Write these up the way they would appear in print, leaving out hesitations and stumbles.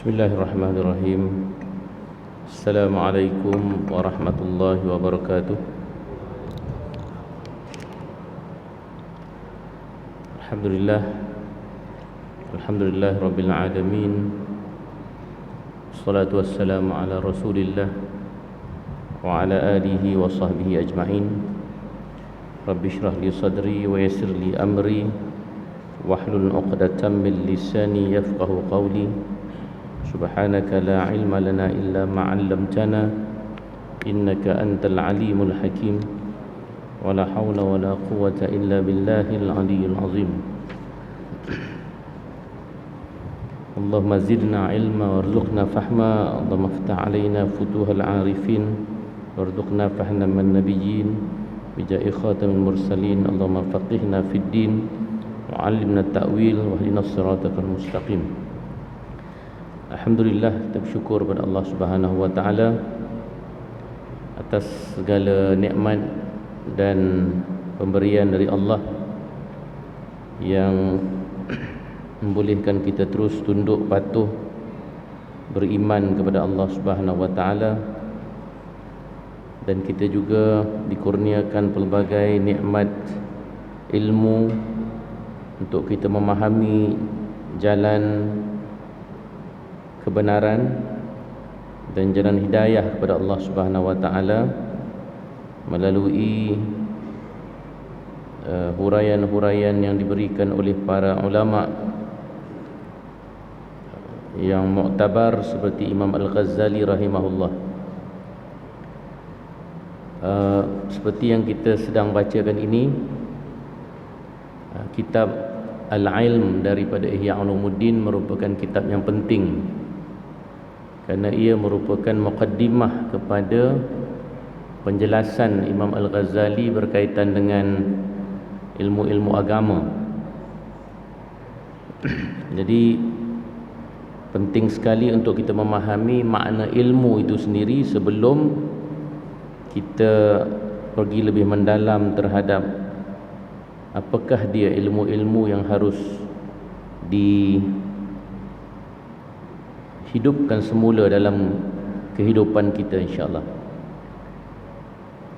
Bismillahirrahmanirrahim. Assalamualaikum warahmatullahi wabarakatuh. Alhamdulillah. Alhamdulillah Rabbil Alamin. Assalatu wassalamu ala Rasulillah wa ala alihi wa sahbihi ajma'in. Rabbi shrah li sadri wa yassir li amri wahlul 'uqdatam min lisani yafqahu qawli. Subhanaka la ilma lana illa ma 'allamtana innaka antal alimul hakim. Wa la hawla wa la quwwata illa billahil aliyyil azim. Allahumma zidna ilma warzuqna fahma. Allahumma iftah alaina futuhal arifin warzuqna fahma man nabiyyin bija'i khatamil mursalin. Allahumma faqihna fid din wa 'allimna at-ta'wil wa hdina as-siratal mustaqim. Alhamdulillah, kita bersyukur kepada Allah Subhanahu wa taala atas segala nikmat dan pemberian dari Allah yang membolehkan kita terus tunduk patuh beriman kepada Allah Subhanahu wa taala, dan kita juga dikurniakan pelbagai nikmat ilmu untuk kita memahami jalan kebenaran dan jalan hidayah kepada Allah Subhanahu wa taala melalui huraian-huraian yang diberikan oleh para ulama yang muktabar seperti Imam Al-Ghazali rahimahullah. Seperti yang kita sedang bacakan ini, kitab Al-Ilm daripada Ihya Ulumuddin merupakan kitab yang penting kerana ia merupakan muqaddimah kepada penjelasan Imam Al-Ghazali berkaitan dengan ilmu-ilmu agama. Jadi penting sekali untuk kita memahami makna ilmu itu sendiri sebelum kita pergi lebih mendalam terhadap apakah dia ilmu-ilmu yang harus dihidupkan semula dalam kehidupan kita, insya-Allah.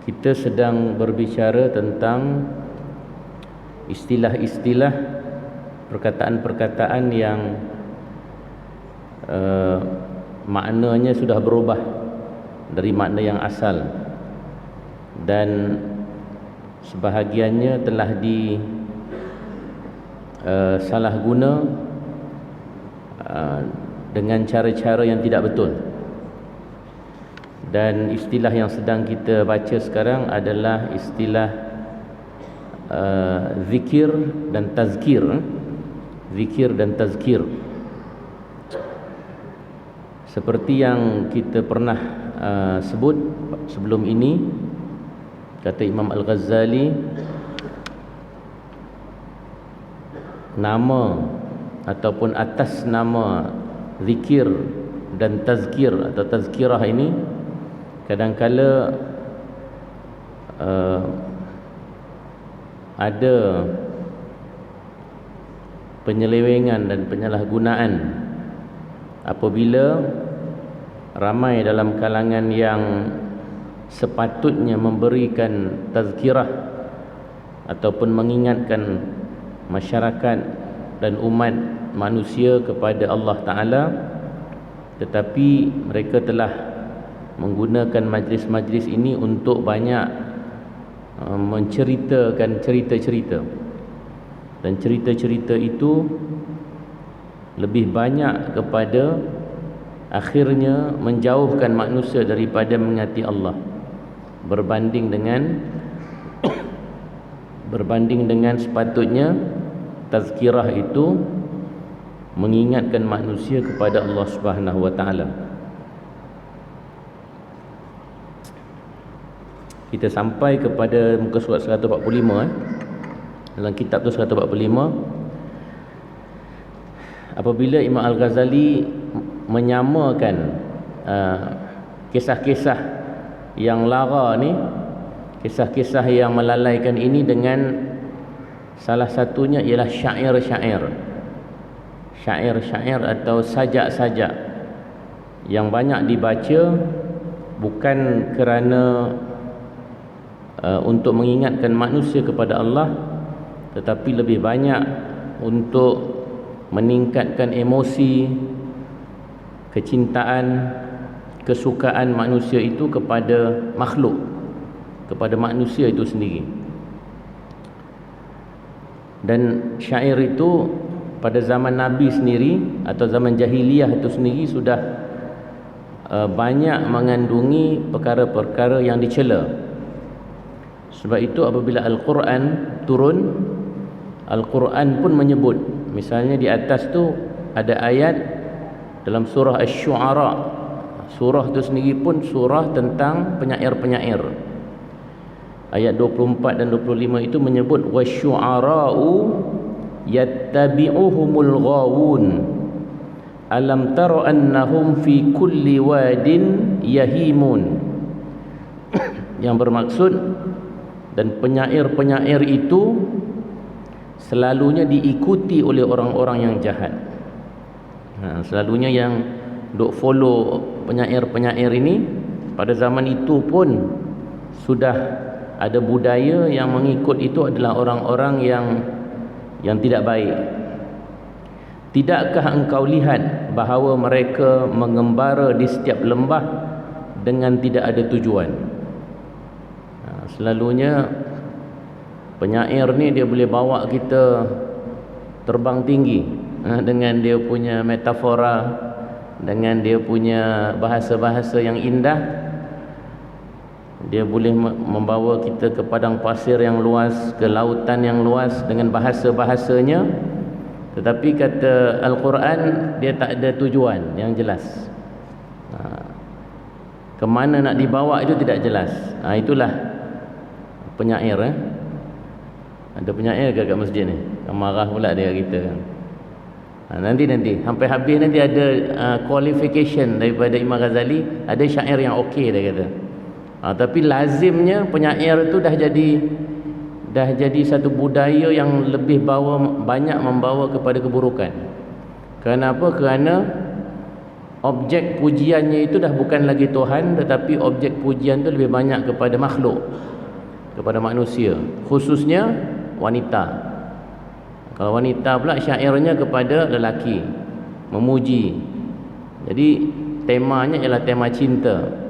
Kita sedang berbicara tentang istilah-istilah, perkataan-perkataan yang maknanya sudah berubah dari makna yang asal, dan sebahagiannya telah salah guna dengan cara-cara yang tidak betul. Dan istilah yang sedang kita baca sekarang adalah istilah zikir dan tazkir. Zikir dan tazkir, seperti yang kita pernah sebut sebelum ini, kata Imam Al-Ghazali, nama ataupun atas nama zikir dan tazkir atau tazkirah ini kadang-kala ada penyelewengan dan penyalahgunaan apabila ramai dalam kalangan yang sepatutnya memberikan tazkirah ataupun mengingatkan masyarakat dan umat manusia kepada Allah Ta'ala, tetapi mereka telah menggunakan majlis-majlis ini untuk banyak menceritakan cerita-cerita, dan cerita-cerita itu lebih banyak kepada akhirnya menjauhkan manusia daripada mengingati Allah, berbanding dengan sepatutnya tazkirah itu mengingatkan manusia kepada Allah Subhanahu wa taala. Kita sampai kepada muka surat 145 dalam kitab tu 145, apabila Imam Al-Ghazali menyamakan kisah-kisah yang lara ni, kisah-kisah yang melalaikan ini dengan salah satunya ialah syair-syair atau sajak-sajak yang banyak dibaca bukan kerana untuk mengingatkan manusia kepada Allah, tetapi lebih banyak untuk meningkatkan emosi, kecintaan, kesukaan manusia itu kepada makhluk, kepada manusia itu sendiri. Dan syair itu pada zaman Nabi sendiri atau zaman jahiliyah itu sendiri sudah banyak mengandungi perkara-perkara yang dicela. Sebab itu apabila Al-Quran turun, Al-Quran pun menyebut, misalnya di atas tu ada ayat dalam surah Asy-Syu'ara. Surah tu sendiri pun surah tentang penyair-penyair. Ayat 24 dan 25 itu menyebut wasyu'ara'u yattabi'uhumul ghawun alam tara annahum fi kulli wadin yahimun. Yang bermaksud, dan penyair-penyair itu selalunya diikuti oleh orang-orang yang jahat. Selalunya yang duk follow penyair-penyair ini, pada zaman itu pun sudah ada budaya yang mengikut itu adalah orang-orang yang tidak baik. Tidakkah engkau lihat bahawa mereka mengembara di setiap lembah dengan tidak ada tujuan? Selalunya penyair ni dia boleh bawa kita terbang tinggi dengan dia punya metafora, dengan dia punya bahasa-bahasa yang indah. Dia boleh membawa kita ke padang pasir yang luas, ke lautan yang luas dengan bahasa-bahasanya. Tetapi kata Al-Quran, dia tak ada tujuan yang jelas. Kemana nak dibawa itu tidak jelas. Itulah penyair. Ada penyair ke kat masjid ni? Marah pula dia kita. Nanti sampai habis nanti ada qualification daripada Imam Ghazali. Ada syair yang okey dia kata. Tapi lazimnya penyair tu dah jadi satu budaya yang lebih banyak membawa kepada keburukan. Kenapa? Kerana objek pujiannya itu dah bukan lagi Tuhan, tetapi objek pujian tu lebih banyak kepada makhluk, kepada manusia, khususnya wanita. Kalau wanita pula syairnya kepada lelaki, memuji. Jadi temanya ialah tema cinta.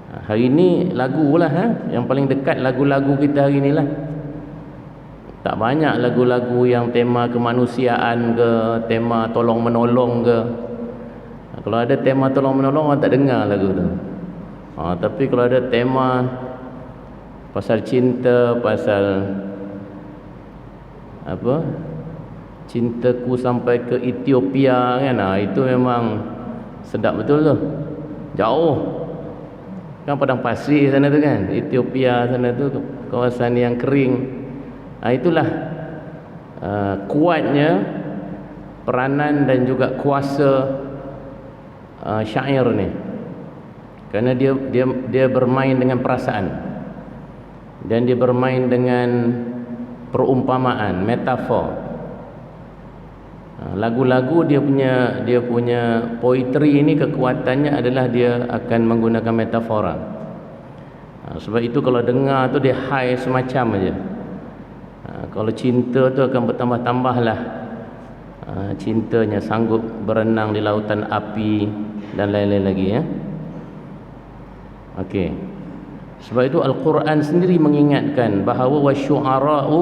Hari ini lagulah yang paling dekat lagu-lagu kita hari inilah. Tak banyak lagu-lagu yang tema kemanusiaan ke, tema tolong menolong ke. Kalau ada tema tolong menolong, orang tak dengar lagu tu. Tapi kalau ada tema pasal cinta, pasal apa, cintaku sampai ke Ethiopia kan, itu memang sedap betul tu. Jauh kan, padang pasir sana tu kan, Ethiopia sana tu, kawasan yang kering. Itulah kuatnya peranan dan juga kuasa syair ni, kerana dia bermain dengan perasaan dan dia bermain dengan perumpamaan, metafor. Lagu-lagu dia punya poetry ini, kekuatannya adalah dia akan menggunakan metafora. Sebab itu kalau dengar tu dia high semacam aja. Kalau cinta tu akan bertambah-tambahlah cintanya, sanggup berenang di lautan api dan lain-lain lagi ya. Okey. Sebab itu Al-Quran sendiri mengingatkan bahawa wasyu'ara'u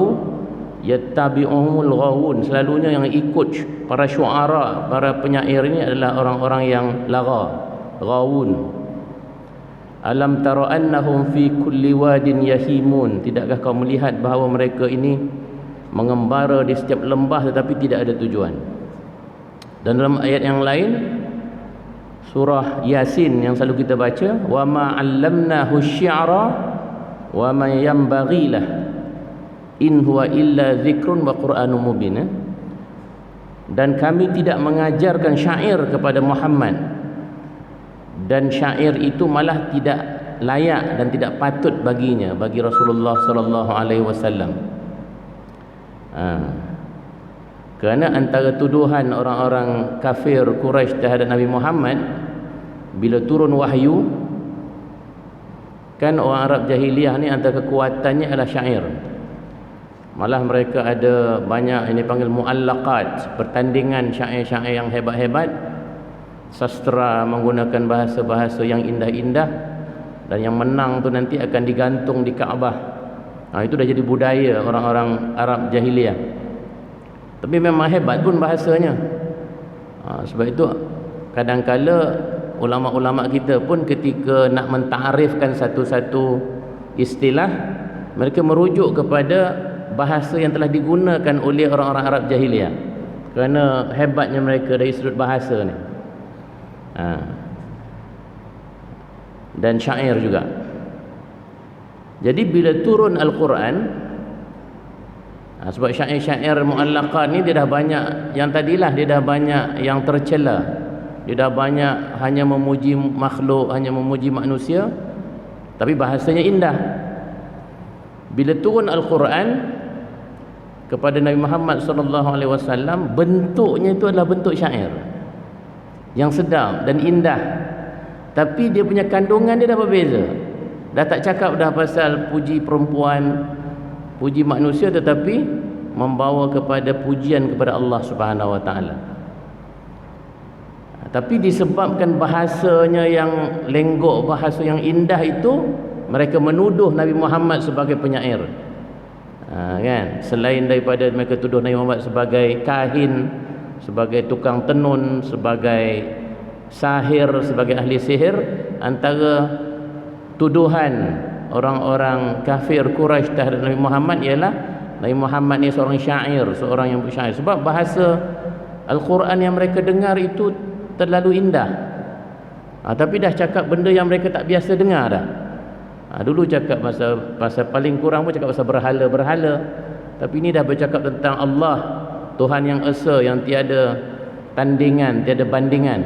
yattabi'uhumul ghawun. Selalunya yang ikut para syu'ara, para penyair ini adalah orang-orang yang lagha, ghawun. Alam tara annahum fi kulli wadin yahimun. Tidakkah kau melihat bahawa mereka ini mengembara di setiap lembah tetapi tidak ada tujuan. Dan dalam ayat yang lain, surah Yasin yang selalu kita baca, wa ma 'allamnahu syi'ra wa ma yanbaghi lah in huwa illa dzikrun wa qur'anun mubin. Dan kami tidak mengajarkan syair kepada Muhammad, dan syair itu malah tidak layak dan tidak patut baginya, bagi Rasulullah sallallahu alaihi wasallam. Kerana antara tuduhan orang-orang kafir Quraisy terhadap Nabi Muhammad, bila turun wahyu, kan orang Arab jahiliyah ni antara kekuatannya adalah syair. Malah mereka ada banyak ini panggil muallaqat, pertandingan syair-syair yang hebat-hebat, sastra menggunakan bahasa-bahasa yang indah-indah, dan yang menang tu nanti akan digantung di Kaabah. Itu dah jadi budaya orang-orang Arab jahiliyah. Tapi memang hebat pun bahasanya. Sebab itu kadang-kala ulama-ulama kita pun ketika nak mentarifkan satu-satu istilah, mereka merujuk kepada bahasa yang telah digunakan oleh orang-orang Arab jahiliyah, kerana hebatnya mereka dari sudut bahasa ni. Dan syair juga. Jadi bila turun Al-Quran, sebab syair-syair muallaqat ni dia dah banyak, yang tadilah dia dah banyak yang tercela, dia dah banyak hanya memuji makhluk, hanya memuji manusia, tapi bahasanya indah. Bila turun Al-Quran kepada Nabi Muhammad SAW, bentuknya itu adalah bentuk syair yang sedap dan indah, tapi dia punya kandungan dia dah berbeza. Dah tak cakap dah pasal puji perempuan, puji manusia, tetapi membawa kepada pujian kepada Allah Subhanahu Wa Taala. Tapi disebabkan bahasanya yang lenggok, bahasa yang indah itu, mereka menuduh Nabi Muhammad sebagai penyair. Kan? Selain daripada mereka tuduh Nabi Muhammad sebagai kahin, sebagai tukang tenun, sebagai sahir, sebagai ahli sihir, antara tuduhan orang-orang kafir Quraisy terhadap Nabi Muhammad ialah Nabi Muhammad ni seorang syair, seorang yang bersyair. Sebab bahasa Al-Quran yang mereka dengar itu terlalu indah. Tapi dah cakap benda yang mereka tak biasa dengar dah. Dulu cakap pasal paling kurang pun cakap pasal berhala-berhala, tapi ini dah bercakap tentang Allah, Tuhan yang esa, yang tiada tandingan, tiada bandingan.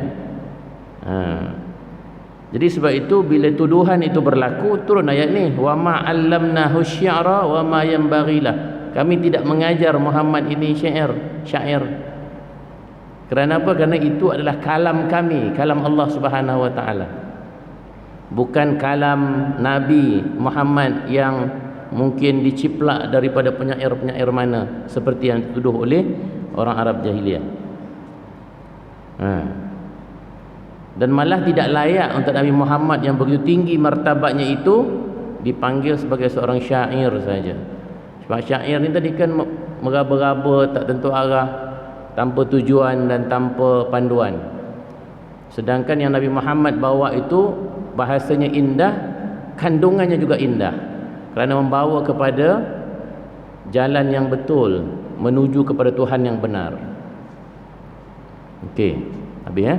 Jadi sebab itu bila tuduhan itu berlaku, turun ayat ni, wa ma 'allamnahu syi'ra wa ma yanbaghilah. Kami tidak mengajar Muhammad ini syair. Kerana apa? Kerana itu adalah kalam kami, kalam Allah Subhanahu Wa Taala. Bukan kalam Nabi Muhammad yang mungkin diciplak daripada penyair-penyair mana, seperti yang dituduh oleh orang Arab jahiliyah. Dan malah tidak layak untuk Nabi Muhammad yang begitu tinggi martabatnya itu dipanggil sebagai seorang syair saja. Sebab syair ni tadi kan meraba-raba, tak tentu arah, tanpa tujuan dan tanpa panduan. Sedangkan yang Nabi Muhammad bawa itu bahasanya indah, kandungannya juga indah, kerana membawa kepada jalan yang betul, menuju kepada Tuhan yang benar. Okey, habis ya.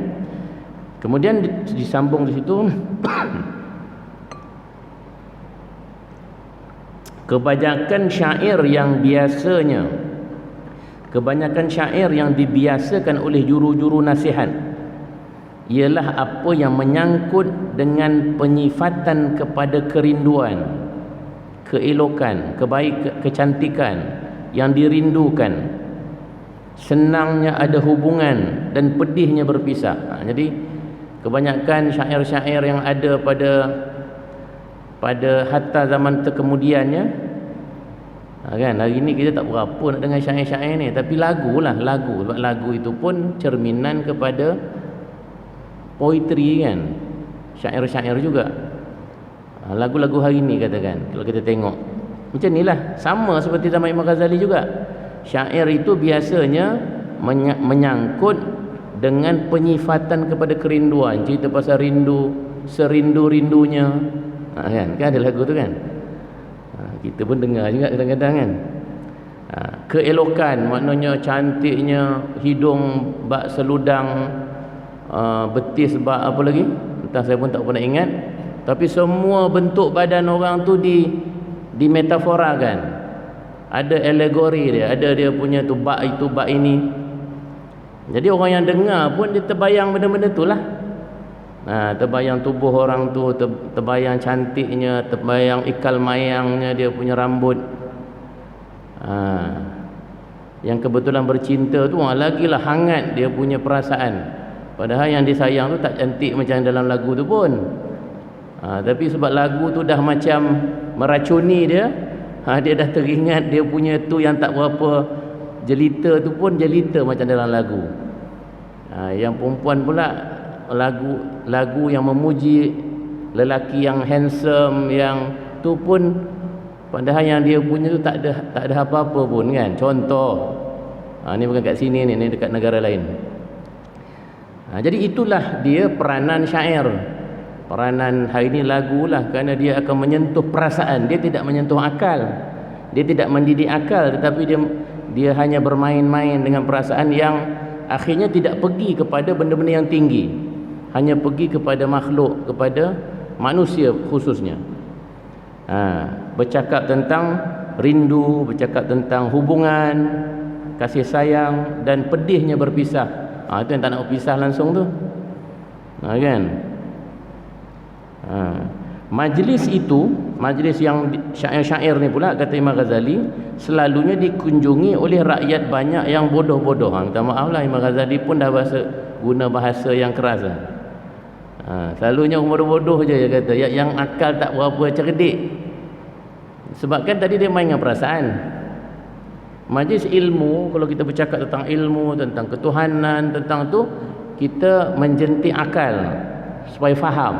Kemudian disambung di situ kebanyakan syair yang dibiasakan oleh juru-juru nasihat ialah apa yang menyangkut dengan penyifatan kepada kerinduan, keelokan, kecantikan yang dirindukan, senangnya ada hubungan dan pedihnya berpisah. Jadi kebanyakan syair-syair yang ada pada hatta zaman terkemudiannya, kan hari ni kita tak berapa nak dengar syair-syair ni, tapi lagu. Sebab lagu itu pun cerminan kepada poetry, kan, syair-syair juga. Lagu-lagu hari ni katakan, kalau kita tengok macam inilah, sama seperti zaman Imam Ghazali juga. Syair itu biasanya menyangkut dengan penyifatan kepada kerinduan, cerita pasal rindu, serindu-rindunya. Kan ada lagu tu kan, kita pun dengar juga kadang-kadang kan. Keelokan, maknanya cantiknya hidung bak seludang, betis bak apa lagi, entah saya pun tak pernah ingat, tapi semua bentuk badan orang tu dimetaforakan. Ada alegori dia, ada dia punya tu bak itu, bak ini. Jadi orang yang dengar pun dia terbayang benda-benda tu lah. Terbayang tubuh orang tu, terbayang cantiknya, terbayang ikal mayangnya dia punya rambut. Yang kebetulan bercinta tu lagilah hangat dia punya perasaan. Padahal yang dia sayang tu tak cantik macam dalam lagu tu pun. Tapi sebab lagu tu dah macam meracuni dia, dia dah teringat dia punya tu yang tak berapa jelita tu pun jelita macam dalam lagu. Yang perempuan pula lagu yang memuji lelaki yang handsome yang tu pun, padahal yang dia punya tu tak ada apa-apa pun kan. Contoh, ni bukan kat sini ni dekat negara lain. Jadi itulah dia peranan syair. Peranan hari ini lagu lah, kerana dia akan menyentuh perasaan, dia tidak menyentuh akal, dia tidak mendidik akal, tetapi dia hanya bermain-main dengan perasaan yang akhirnya tidak pergi kepada benda-benda yang tinggi, hanya pergi kepada makhluk, kepada manusia khususnya. Bercakap tentang rindu, bercakap tentang hubungan, kasih sayang, dan pedihnya berpisah. Itu yang tak nak berpisah langsung tu, kan? Majlis itu, majlis yang syair-syair ni pula, kata Imam Ghazali, selalunya dikunjungi oleh rakyat banyak yang bodoh-bodoh. Minta maaf lah, Imam Ghazali pun dah guna bahasa yang keras lah. Selalunya bodoh-bodoh je dia kata, yang akal tak berapa cerdik. Sebab kan tadi dia main dengan perasaan. Majlis ilmu, kalau kita bercakap tentang ilmu, tentang ketuhanan, tentang tu, kita menjentik akal supaya faham.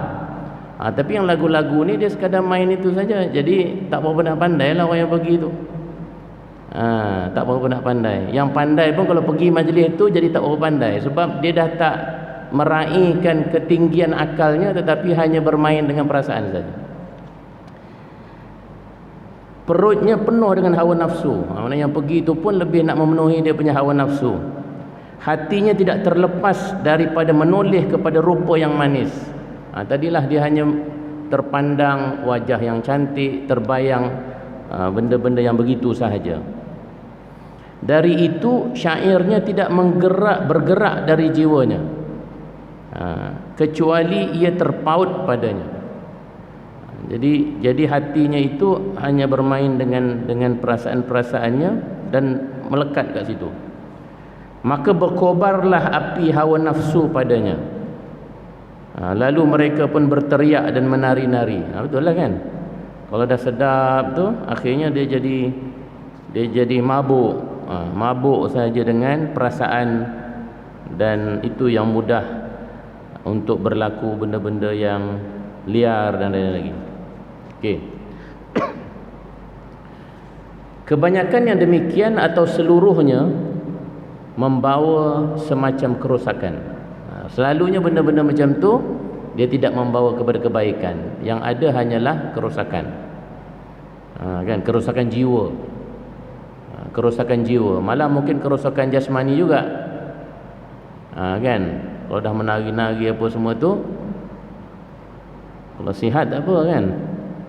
Tapi yang lagu-lagu ni dia sekadar main itu saja. Jadi tak berapa nak pandai lah orang yang pergi tu. Tak berapa nak pandai. Yang pandai pun kalau pergi majlis tu jadi tak berapa pandai, sebab dia dah tak meraihkan ketinggian akalnya, tetapi hanya bermain dengan perasaan saja. Perutnya penuh dengan hawa nafsu. Maksudnya yang pergi tu pun lebih nak memenuhi dia punya hawa nafsu. Hatinya tidak terlepas daripada menoleh kepada rupa yang manis. Tadilah dia hanya terpandang wajah yang cantik, terbayang benda-benda yang begitu sahaja. Dari itu syairnya tidak bergerak dari jiwanya, kecuali ia terpaut padanya. Jadi hatinya itu hanya bermain dengan perasaan-perasaannya dan melekat kat situ. Maka berkobarlah api hawa nafsu padanya. Lalu mereka pun berteriak dan menari-nari. Betul lah kan? Kalau dah sedap tu, akhirnya dia jadi mabuk. Mabuk saja dengan perasaan, dan itu yang mudah untuk berlaku benda-benda yang liar dan lain-lain lagi. Okey. Kebanyakan yang demikian atau seluruhnya membawa semacam kerosakan. Selalunya benda-benda macam tu dia tidak membawa kepada kebaikan. Yang ada hanyalah kerosakan. Kan, kerosakan jiwa. Kerosakan jiwa, malah mungkin kerosakan jasmani juga. Kan, kalau dah menari-nari apa semua tu, kalau sihat tak apa kan,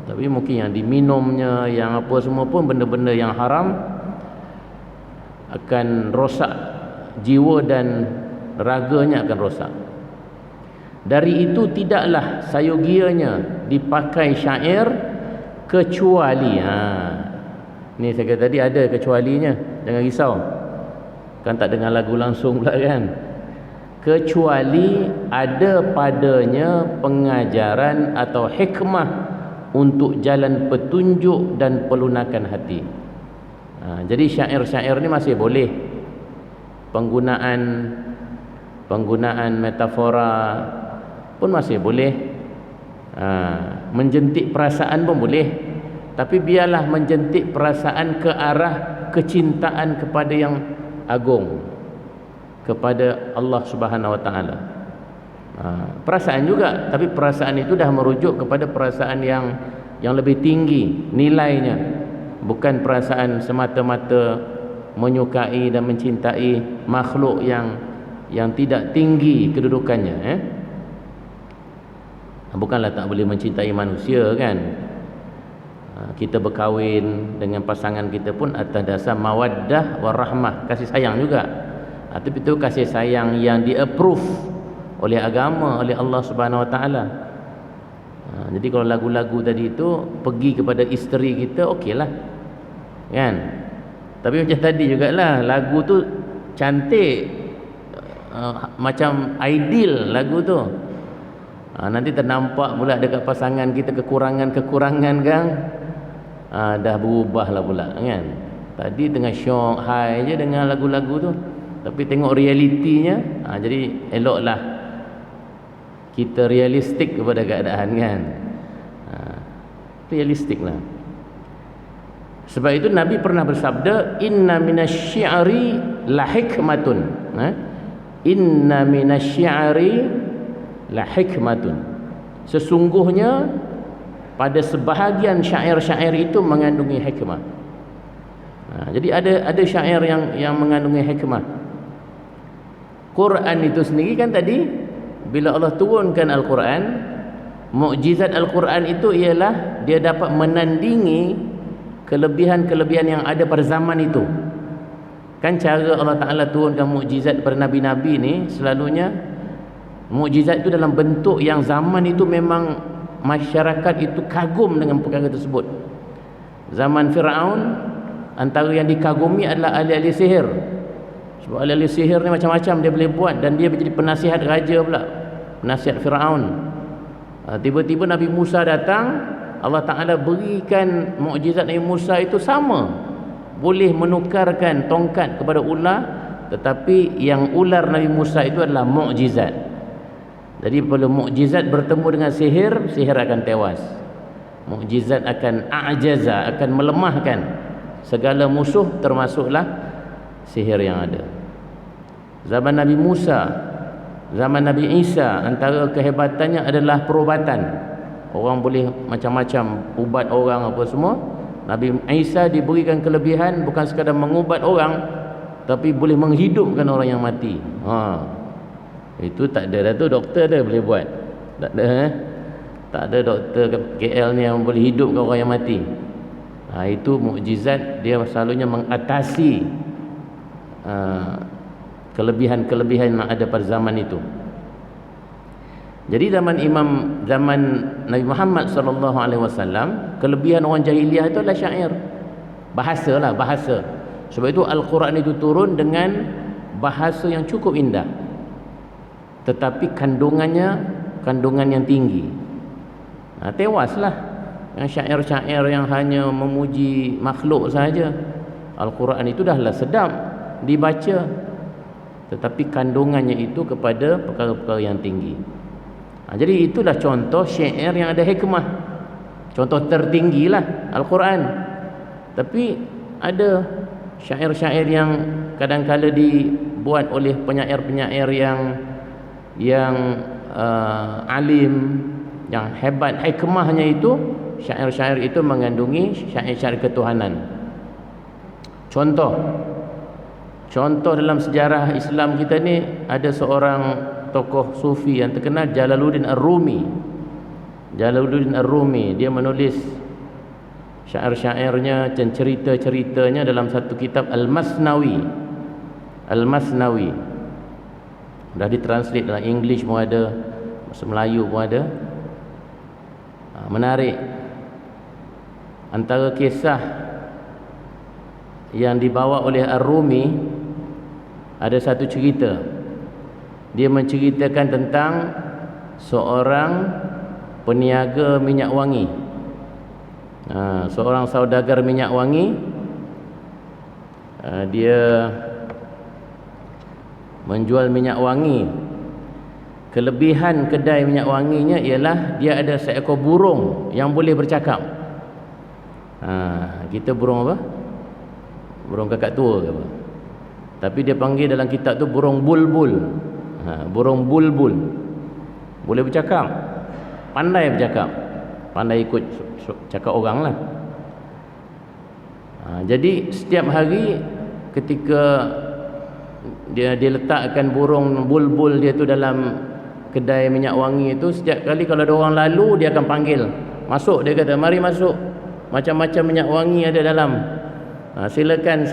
tapi mungkin yang diminumnya, yang apa semua pun benda-benda yang haram akan rosak jiwa dan raganya akan rosak. Dari itu tidaklah sayogianya dipakai syair kecuali ni saya kata tadi ada kecualinya, jangan risau kan, tak dengar lagu langsung pula kan. Kecuali ada padanya pengajaran atau hikmah untuk jalan petunjuk dan pelunakan hati. Jadi syair-syair ni masih boleh, penggunaan metafora pun masih boleh, menjentik perasaan pun boleh, tapi biarlah menjentik perasaan ke arah kecintaan kepada yang agung, kepada Allah Subhanahu Wa Taala. Perasaan juga, tapi perasaan itu dah merujuk kepada perasaan yang lebih tinggi nilainya, bukan perasaan semata-mata menyukai dan mencintai makhluk yang tidak tinggi kedudukannya. Bukanlah tak boleh mencintai manusia kan. Kita berkahwin dengan pasangan kita pun atas dasar mawaddah warahmah, kasih sayang juga. Tapi itu kasih sayang yang di-approve oleh agama, oleh Allah Subhanahu Wa Taala. Jadi kalau lagu-lagu tadi itu pergi kepada isteri kita, okeylah kan. Tapi macam tadi jugalah, lagu tu cantik, macam ideal lagu tu. Nanti ternampak pula dekat pasangan kita kekurangan-kekurangan kan. Dah berubah lah pula kan. Tadi tengah syok high je dengan lagu-lagu tu, tapi tengok realitinya, jadi eloklah kita realistik kepada keadaan kan. Realistik lah. Sebab itu Nabi pernah bersabda, inna minasyi'ri la hikmatun. Inna minasyi'ri la hikmatun. Sesungguhnya pada sebahagian syair-syair itu mengandungi hikmah. Jadi ada syair yang mengandungi hikmah. Quran itu sendiri kan tadi bila Allah turunkan Al-Quran, mukjizat Al-Quran itu ialah dia dapat menandingi kelebihan-kelebihan yang ada pada zaman itu. Kan cara Allah Ta'ala turunkan mukjizat pada Nabi-Nabi ni selalunya mukjizat itu dalam bentuk yang zaman itu memang masyarakat itu kagum dengan perkara tersebut. Zaman Fir'aun, antara yang dikagumi adalah ahli-ahli sihir. Sebab ahli-ahli sihir ni macam-macam dia boleh buat, dan dia menjadi penasihat raja pula, penasihat Fir'aun. Tiba-tiba Nabi Musa datang, Allah Ta'ala berikan mukjizat Nabi Musa itu sama, boleh menukarkan tongkat kepada ular, tetapi yang ular Nabi Musa itu adalah mukjizat. Jadi bila mukjizat bertemu dengan sihir, sihir akan tewas. Mukjizat akan a'jaza, akan melemahkan segala musuh, termasuklah sihir yang ada. Zaman Nabi Musa, zaman Nabi Isa, antara kehebatannya adalah perubatan. Orang boleh macam-macam ubat orang apa semua. Nabi Isa diberikan kelebihan bukan sekadar mengubat orang, tapi boleh menghidupkan orang yang mati. Itu tak ada dah tu, doktor dah boleh buat. Tak ada tak ada doktor KL ni yang boleh hidupkan orang yang mati. Itu mukjizat, dia selalunya mengatasi kelebihan-kelebihan yang ada pada zaman itu. Jadi zaman Nabi Muhammad sallallahu alaihi wasallam, kelebihan orang jahiliah itu adalah syair. Bahasa. Sebab itu Al-Quran itu turun dengan bahasa yang cukup indah, tetapi kandungan yang tinggi. Tewaslah yang syair-syair yang hanya memuji makhluk saja. Al-Quran itu dahlah sedap dibaca, tetapi kandungannya itu kepada perkara-perkara yang tinggi. Jadi itulah contoh syair yang ada hikmah. Contoh tertinggilah Al-Quran. Tapi ada syair-syair yang kadang-kala dibuat oleh penyair-penyair yang alim, yang hebat hikmahnya itu, syair-syair itu mengandungi syair-syair ketuhanan. Contoh dalam sejarah Islam kita ni, ada seorang tokoh sufi yang terkenal, Jalaluddin Ar-Rumi. Dia menulis syair-syairnya dan cerita-ceritanya dalam satu kitab Al-Masnawi. Dah ditranslate dalam English pun ada, bahasa Melayu pun ada. Menarik. Antara kisah yang dibawa oleh Ar-Rumi, ada satu cerita. Dia menceritakan tentang seorang peniaga minyak wangi, seorang saudagar minyak wangi. Dia menjual minyak wangi. Kelebihan kedai minyak wanginya ialah dia ada seekor burung yang boleh bercakap. Kita burung apa? Burung kakak tua ke apa? Tapi dia panggil dalam kitab tu burung bulbul. Burung bulbul boleh bercakap, pandai bercakap, pandai ikut cakap orang lah. Jadi setiap hari ketika dia letakkan burung bulbul dia tu dalam kedai minyak wangi itu, setiap kali kalau ada orang lalu, dia akan panggil masuk. Dia kata, mari masuk, macam-macam minyak wangi ada dalam, silakan.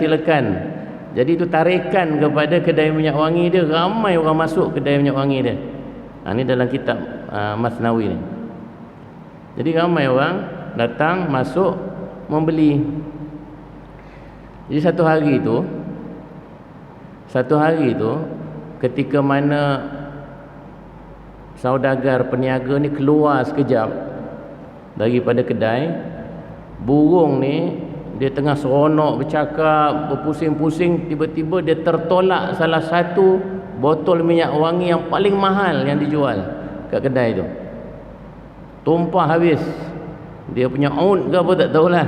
Jadi itu tarikan kepada kedai minyak wangi dia. Ramai orang masuk kedai minyak wangi dia. Ini dalam kitab Masnawi ni. Jadi ramai orang datang, masuk, membeli. Jadi satu hari itu ketika mana saudagar peniaga ni keluar sekejap daripada kedai, burung ni dia tengah seronok bercakap, berpusing-pusing, tiba-tiba dia tertolak salah satu botol minyak wangi yang paling mahal yang dijual kat kedai tu. Tumpah habis. Dia punya oud ke apa tak tahulah.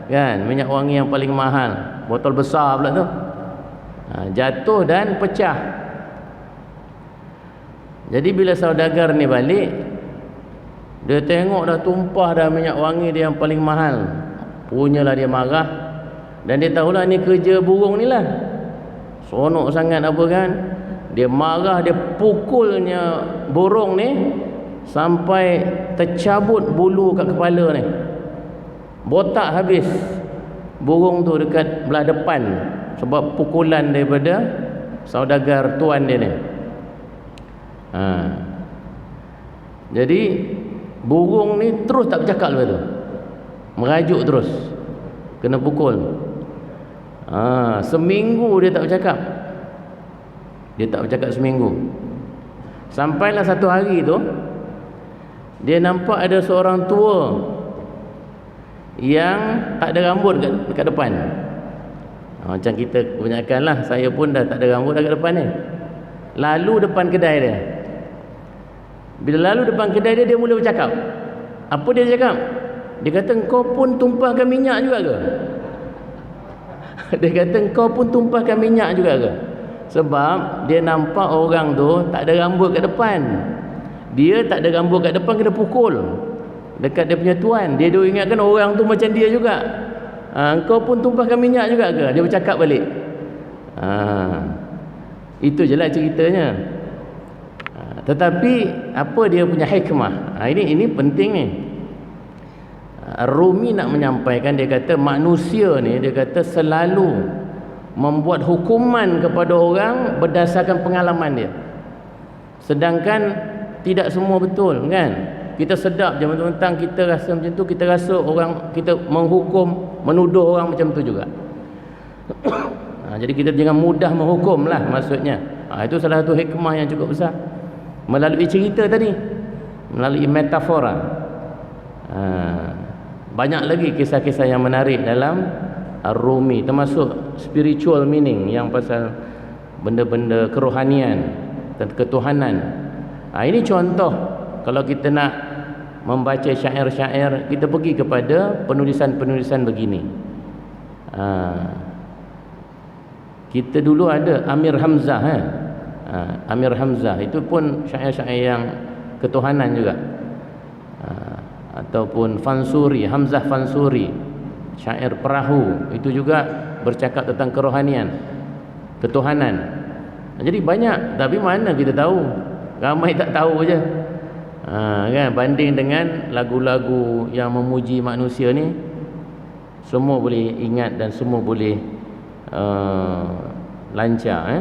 Kan, minyak wangi yang paling mahal, botol besar pula tu. Jatuh dan pecah. Jadi bila saudagar ni balik, dia tengok dah tumpah dah minyak wangi dia yang paling mahal. Punyalah dia marah. Dan dia tahulah ni kerja burung ni lah. Seronok sangat apa kan. Dia marah, dia pukulnya burung ni sampai tercabut bulu kat kepala ni. Botak habis burung tu dekat belah depan sebab pukulan daripada saudagar tuan dia ni. Jadi burung ni terus tak bercakap lepas tu, merajuk terus, kena pukul. Seminggu dia tak bercakap. Dia tak bercakap seminggu. Sampailah satu hari tu, dia nampak ada seorang tua yang tak ada rambut dekat depan. Macam kita kebanyakan lah, saya pun dah tak ada rambut dekat depan ni. Lalu depan kedai dia. Bila lalu depan kedai dia, dia mula bercakap. Apa dia cakap? Dia kata, "Engkau pun tumpahkan minyak juga ke?" Dia kata, "Engkau pun tumpahkan minyak juga ke?" Sebab dia nampak orang tu tak ada rambut kat depan. Dia tak ada rambut kat depan, kena pukul dekat dia punya tuan. Dia duk ingatkan orang tu macam dia juga. "Engkau pun tumpahkan minyak juga ke?" Dia bercakap balik. Itu je lah ceritanya. Tetapi apa dia punya hikmah? Ini penting ni. Rumi nak menyampaikan, dia kata manusia ni, dia kata selalu membuat hukuman kepada orang berdasarkan pengalaman dia. Sedangkan tidak semua betul kan. Kita sedap je mentang-mentang kita rasa macam tu, kita rasa orang, kita menghukum, menuduh orang macam tu juga. Jadi kita jangan mudah menghukum lah maksudnya. Itu salah satu hikmah yang cukup besar melalui cerita tadi, melalui metafora. Banyak lagi kisah-kisah yang menarik dalam Ar-Rumi, termasuk spiritual meaning yang pasal benda-benda kerohanian dan ketuhanan. Ini contoh kalau kita nak membaca syair-syair, kita pergi kepada penulisan-penulisan begini. Kita dulu ada Amir Hamzah. Amir Hamzah itu pun syair-syair yang ketuhanan juga. Ataupun Fansuri, Hamzah Fansuri, syair perahu, itu juga bercakap tentang kerohanian, ketuhanan. Jadi banyak, tapi mana kita tahu, ramai tak tahu je. Kan, banding dengan lagu-lagu yang memuji manusia ni, semua boleh ingat dan semua boleh lancar.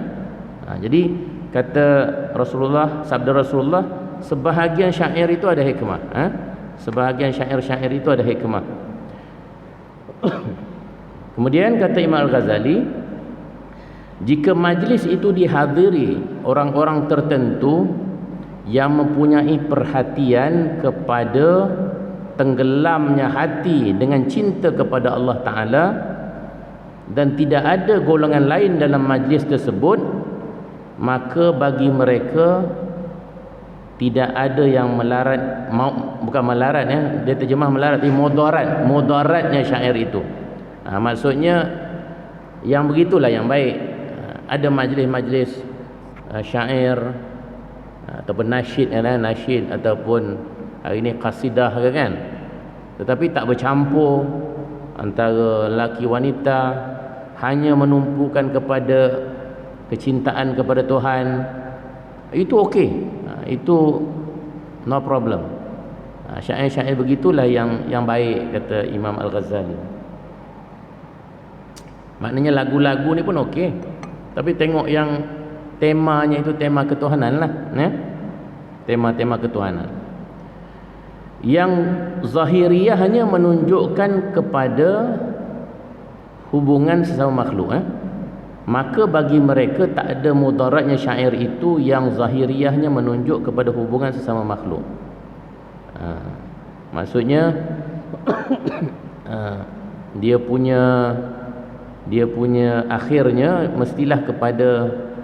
Jadi kata Rasulullah, sabda Rasulullah, sebahagian syair itu ada hikmah. Sebahagian syair-syair itu ada hikmah. Kemudian kata Imam Al-Ghazali, jika majlis itu dihadiri orang-orang tertentu yang mempunyai perhatian kepada tenggelamnya hati dengan cinta kepada Allah Ta'ala, dan tidak ada golongan lain dalam majlis tersebut, maka bagi mereka tidak ada yang melarat, bukan melarat ya, dia terjemah melarat, tapi mudaratnya syair itu. Maksudnya yang begitulah yang baik. Ada majlis-majlis syair ataupun nasyid, nasyid ataupun hari ini qasidah kan, tetapi tak bercampur antara lelaki wanita, hanya menumpukan kepada kecintaan kepada Tuhan. Itu okey, itu no problem. Syair-syair begitulah yang baik, kata Imam Al-Ghazali. Maknanya lagu-lagu ni pun okey, tapi tengok yang temanya itu tema ketuhanan lah, tema-tema ketuhanan. Yang zahiriyah hanya menunjukkan kepada hubungan sesama makhluk. maka bagi mereka tak ada mudaratnya syair itu yang zahiriahnya menunjuk kepada hubungan sesama makhluk. Maksudnya dia punya akhirnya mestilah kepada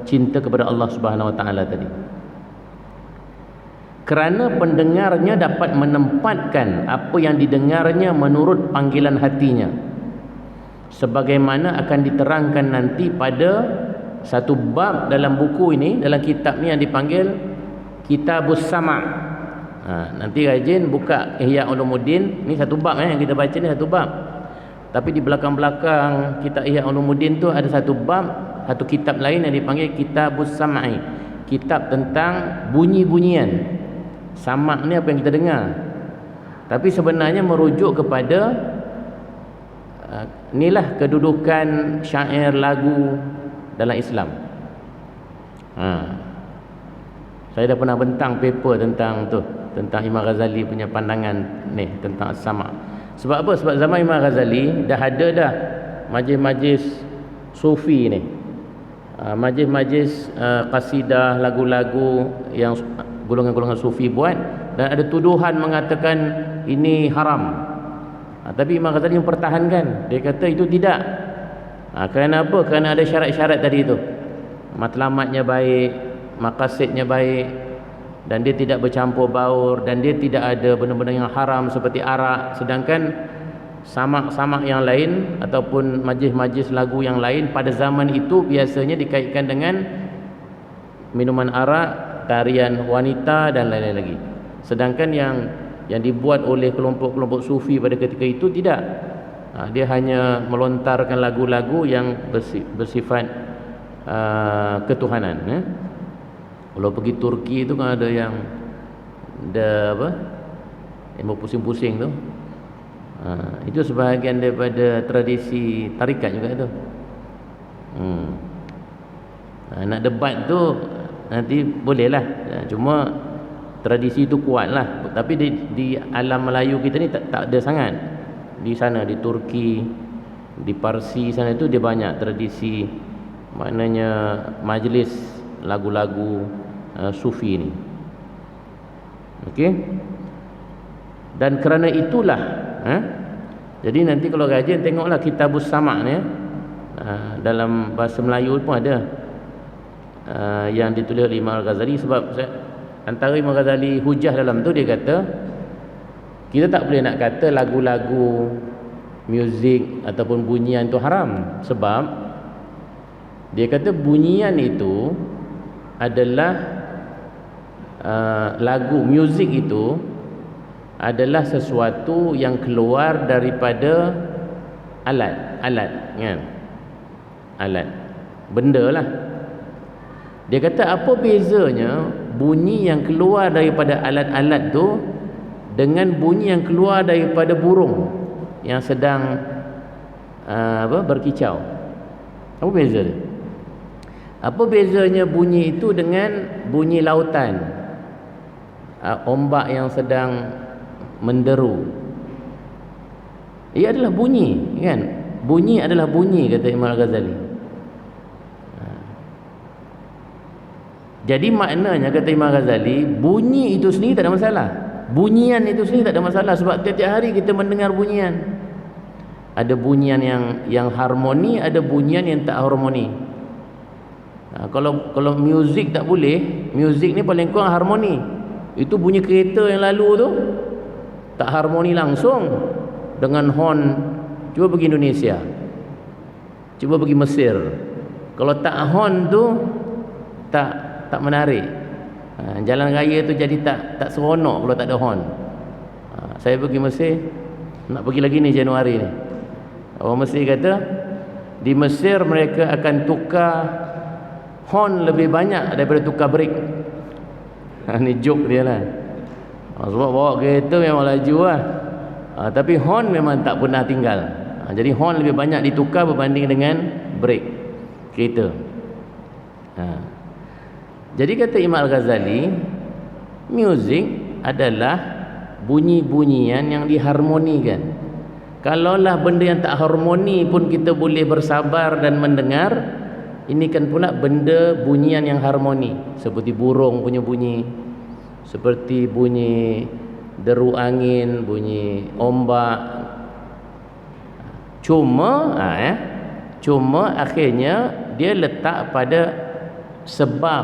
cinta kepada Allah Subhanahu Wa Taala tadi. Kerana pendengarnya dapat menempatkan apa yang didengarnya menurut panggilan hatinya, sebagaimana akan diterangkan nanti pada satu bab dalam buku ini, dalam kitab ni yang dipanggil Kitabus Sama'. Nanti rajin buka Ihya Ulumuddin, ni satu bab yang kita baca ni satu bab. Tapi di belakang-belakang kitab Ihya Ulumuddin tu ada satu bab, satu kitab lain yang dipanggil Kitabus Sama'i, kitab tentang bunyi-bunyian. Sama' ni apa yang kita dengar, tapi sebenarnya merujuk kepada inilah kedudukan syair lagu dalam Islam. Saya dah pernah bentang paper tentang Imam Ghazali punya pandangan ni tentang Sama'. Sebab apa? Sebab zaman Imam Ghazali dah ada dah majlis-majlis sufi ni, majlis-majlis qasidah, lagu-lagu yang golongan-golongan sufi buat, dan ada tuduhan mengatakan ini haram. Tapi Imam Ghazali mempertahankan, dia kata itu tidak. Kerana apa? Kerana ada syarat-syarat tadi itu, matlamatnya baik, maqasidnya baik, dan dia tidak bercampur baur, dan dia tidak ada benda-benda yang haram seperti arak. Sedangkan samak-samak yang lain ataupun majlis-majlis lagu yang lain pada zaman itu biasanya dikaitkan dengan minuman arak, tarian wanita dan lain-lain lagi. Sedangkan yang dibuat oleh kelompok-kelompok sufi pada ketika itu tidak. Dia hanya melontarkan lagu-lagu yang bersifat ketuhanan. Kalau pergi Turki itu kan ada yang yang berpusing-pusing tu. Itu sebahagian daripada tradisi tarikat juga itu. Nak debat tu nanti bolehlah, cuma tradisi itu kuatlah. Tapi di alam Melayu kita ni tak ada sangat. Di sana, di Turki, di Parsi sana itu dia banyak tradisi, maknanya majlis lagu-lagu sufi ni. Okey. Dan kerana itulah jadi nanti kalau rajin tengoklah Kitabus Sama' ni, dalam bahasa Melayu pun ada yang ditulis oleh Imam Ghazali. Sebab antara Imam Ghazali hujah dalam tu, dia kata kita tak boleh nak kata lagu-lagu, muzik ataupun bunyian itu haram. Sebab dia kata bunyian itu adalah lagu, muzik itu adalah sesuatu yang keluar daripada alat kan, alat, benda lah. Dia kata apa bezanya bunyi yang keluar daripada alat-alat tu dengan bunyi yang keluar daripada burung yang sedang berkicau? Apa beza dia? Apa bezanya bunyi itu dengan bunyi lautan, ombak yang sedang menderu? Ia adalah bunyi kan? Bunyi adalah bunyi, kata Imam Ghazali. Jadi maknanya, kata Imam Ghazali, bunyi itu sendiri tak ada masalah, bunyian itu sendiri tak ada masalah. Sebab tiap-tiap hari kita mendengar bunyian. Ada bunyian yang harmoni, ada bunyian yang tak harmoni. Kalau muzik tak boleh, muzik ni paling kurang harmoni. Itu bunyi kereta yang lalu tu tak harmoni langsung dengan horn. Cuba pergi Indonesia, cuba pergi Mesir, kalau tak horn tu tak menarik. Jalan raya tu jadi tak seronok kalau tak ada horn. Saya pergi Mesir, nak pergi lagi ni Januari ni. Orang Mesir kata di Mesir mereka akan tukar horn lebih banyak daripada tukar brake. Ni joke dia lah. Sebab bawa kereta memang laju lah, tapi horn memang tak pernah tinggal. Jadi horn lebih banyak ditukar berbanding dengan brake kereta. Jadi kata Imam Al-Ghazali, muzik adalah bunyi-bunyian yang diharmonikan. Kalaulah benda yang tak harmoni pun kita boleh bersabar dan mendengar, Ini kan pula benda bunyian yang harmoni, seperti burung punya bunyi, seperti bunyi deru angin, bunyi ombak. Cuma akhirnya dia letak pada sebab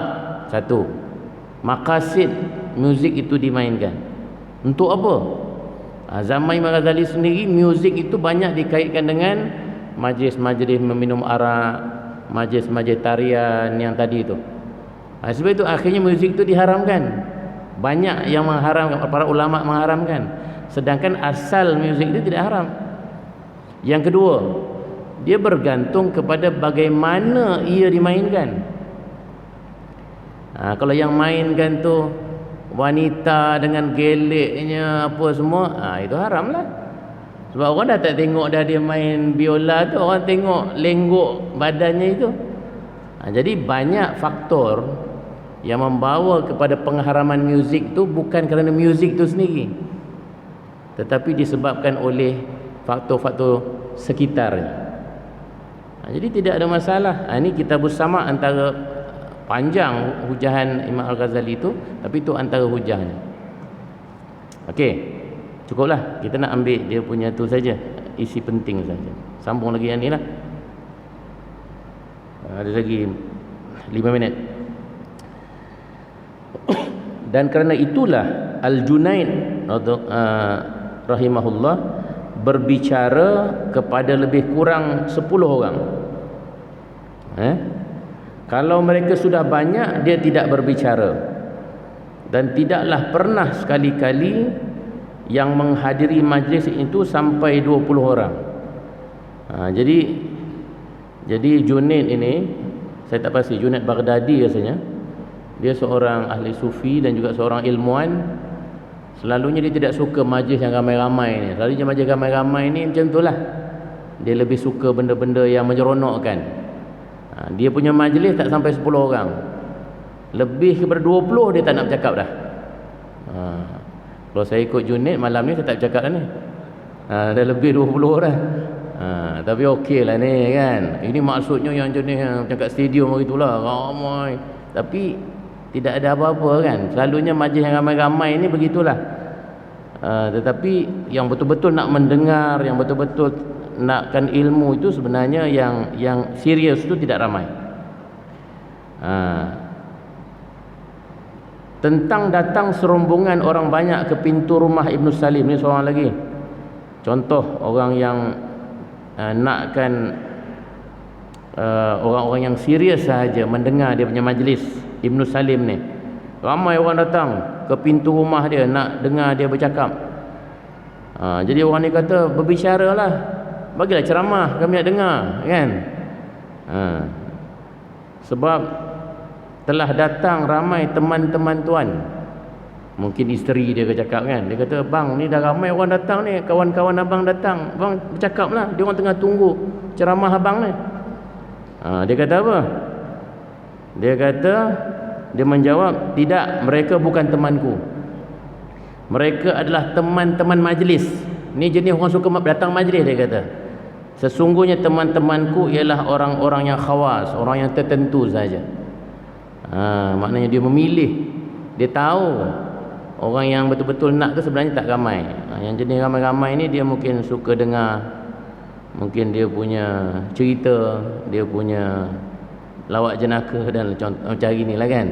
satu, maqasid muzik itu dimainkan untuk apa. Zaman Imam Ghazali sendiri, muzik itu banyak dikaitkan dengan majlis-majlis meminum arak, majlis-majlis tarian yang tadi itu. Sebab itu akhirnya muzik itu diharamkan. Banyak yang mengharamkan, para ulama mengharamkan, sedangkan asal muzik itu tidak haram. Yang kedua, dia bergantung kepada bagaimana ia dimainkan. Kalau yang mainkan tu wanita dengan geleknya apa semua, itu haram lah. Sebab orang dah tak tengok dah dia main biola tu, orang tengok lenggok badannya itu. Jadi banyak faktor yang membawa kepada pengharaman muzik tu, bukan kerana muzik tu sendiri, tetapi disebabkan oleh faktor-faktor sekitarnya. Jadi tidak ada masalah. Ini kita bersama antara panjang hujahan Imam Al-Ghazali itu, tapi itu antara hujahnya. Okey, cukuplah. Kita nak ambil dia punya tu saja, isi penting saja. Sambung lagi yang ni lah. Ada lagi 5 minit. Dan kerana itulah Al-Junaid rahimahullah berbicara kepada lebih kurang 10 orang. Kalau mereka sudah banyak, dia tidak berbicara, dan tidaklah pernah sekali-kali yang menghadiri majlis itu sampai 20 orang. Jadi Junaid ini, saya tak pasti, Junaid Baghdadi rasanya, dia seorang ahli sufi dan juga seorang ilmuwan. Selalunya dia tidak suka majlis yang ramai-ramai ni. Selalunya majlis ramai-ramai ni macam itulah. Dia lebih suka benda-benda yang menyeronokkan. Dia punya majlis tak sampai 10 orang. Lebih kepada 20 dia tak nak bercakap dah. Kalau saya ikut Junaid malam ni saya tak bercakap dah ni. Dah lebih 20 orang. Tapi okey lah ni kan. Ini maksudnya yang jenis macam kat stadium begitulah, ramai. Tapi tidak ada apa-apa kan. Selalunya majlis yang ramai-ramai ni begitulah. Tetapi yang betul-betul nak mendengar, yang betul-betul nakkan ilmu itu sebenarnya yang serius itu tidak ramai. Tentang datang serombongan orang banyak ke pintu rumah Ibn Salim, ni seorang lagi contoh orang yang nakkan orang-orang yang serius sahaja mendengar dia punya majlis. Ibn Salim ni ramai orang datang ke pintu rumah dia nak dengar dia bercakap. Jadi orang ni kata, berbicaralah, bagilah ceramah, kami nak dengar kan. Sebab telah datang ramai teman-teman tuan. Mungkin isteri dia cakap kan. Dia kata, bang ni dah ramai orang datang ni, kawan-kawan abang datang, bang bercakap lah, dia orang tengah tunggu ceramah abang ni. Dia kata apa? Dia menjawab, tidak, mereka bukan temanku, mereka adalah teman-teman majlis. Ni jenis orang suka datang majlis. Dia kata, sesungguhnya teman-temanku ialah orang-orang yang khawas, orang yang tertentu saja. Maknanya dia memilih. Dia tahu orang yang betul-betul nak tu sebenarnya tak ramai. Yang jenis ramai-ramai ni dia mungkin suka dengar, mungkin dia punya cerita, dia punya lawak jenaka dan macam ini lah kan.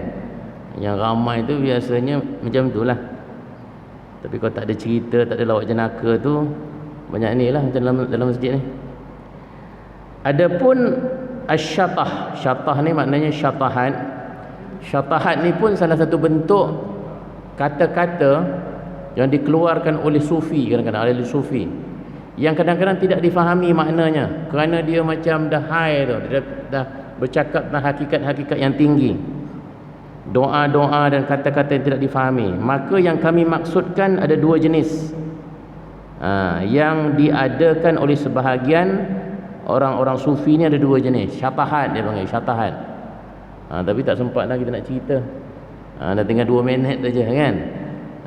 Yang ramai tu biasanya macam itulah. Tapi kalau tak ada cerita, tak ada lawak jenaka tu, banyak ni lah macam dalam masjid ni. Adapun asyatah, syatah ni maknanya syatahat. Syatahat ni pun salah satu bentuk kata-kata yang dikeluarkan oleh sufi, kadang-kadang oleh sufi, yang kadang-kadang tidak difahami maknanya kerana dia macam dah high tu, dia dah bercakap tentang hakikat-hakikat yang tinggi, doa-doa dan kata-kata yang tidak difahami. Maka yang kami maksudkan ada dua jenis yang diadakan oleh sebahagian orang-orang sufi ni. Ada dua jenis syatahat, dia panggil syatahat. Tapi tak sempat lah kita nak cerita. Dah tinggal 2 minit saja kan.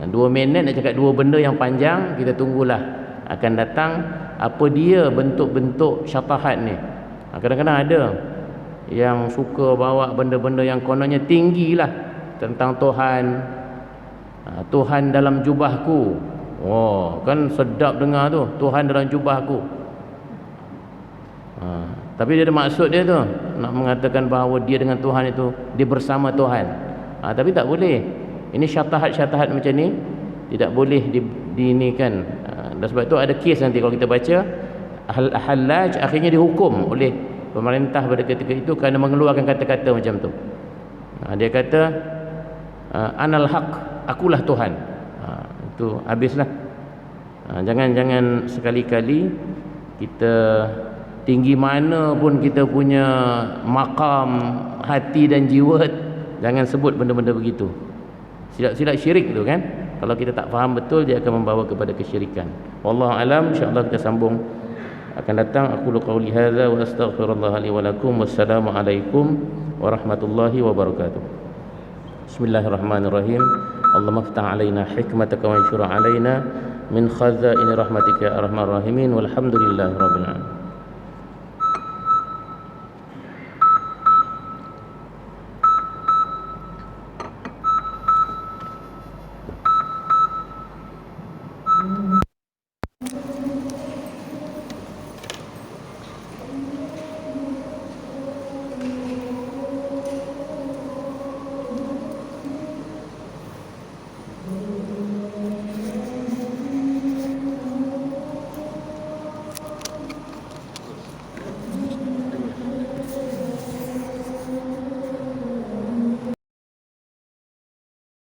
2 minit nak cakap dua benda yang panjang. Kita tunggulah akan datang apa dia bentuk-bentuk syatahat ni. Kadang-kadang ada yang suka bawa benda-benda yang kononnya tinggi lah tentang Tuhan. Tuhan dalam jubahku. Oh, kan sedap dengar tu, Tuhan dalam jubahku. Tapi dia ada maksud dia tu, nak mengatakan bahawa dia dengan Tuhan itu, dia bersama Tuhan. Tapi tak boleh. Ini syatahat-syatahat macam ni tidak boleh diinikan. Dan sebab itu ada kes nanti kalau kita baca, Hallaj akhirnya dihukum oleh pemerintah pada ketika itu kerana mengeluarkan kata-kata macam tu. Dia kata anal haq, akulah Tuhan. Itu habislah. Jangan sekali-kali kita tinggi mana pun kita punya maqam hati dan jiwa, jangan sebut benda-benda begitu. Silap-silap syirik tu kan. Kalau kita tak faham betul, dia akan membawa kepada kesyirikan. Wallahu alam. InsyaAllah kita sambung akan datang. Aku qauli hadza wa astaghfirullah li wa lakum. Wassalamu alaikum warahmatullahi wabarakatuh. Bismillahirrahmanirrahim. Allahumma aftah alaina hikmataka wa anshur alaina min khazaini rahmatika ya arhamar rahimin. Walhamdulillahi rabbil alamin.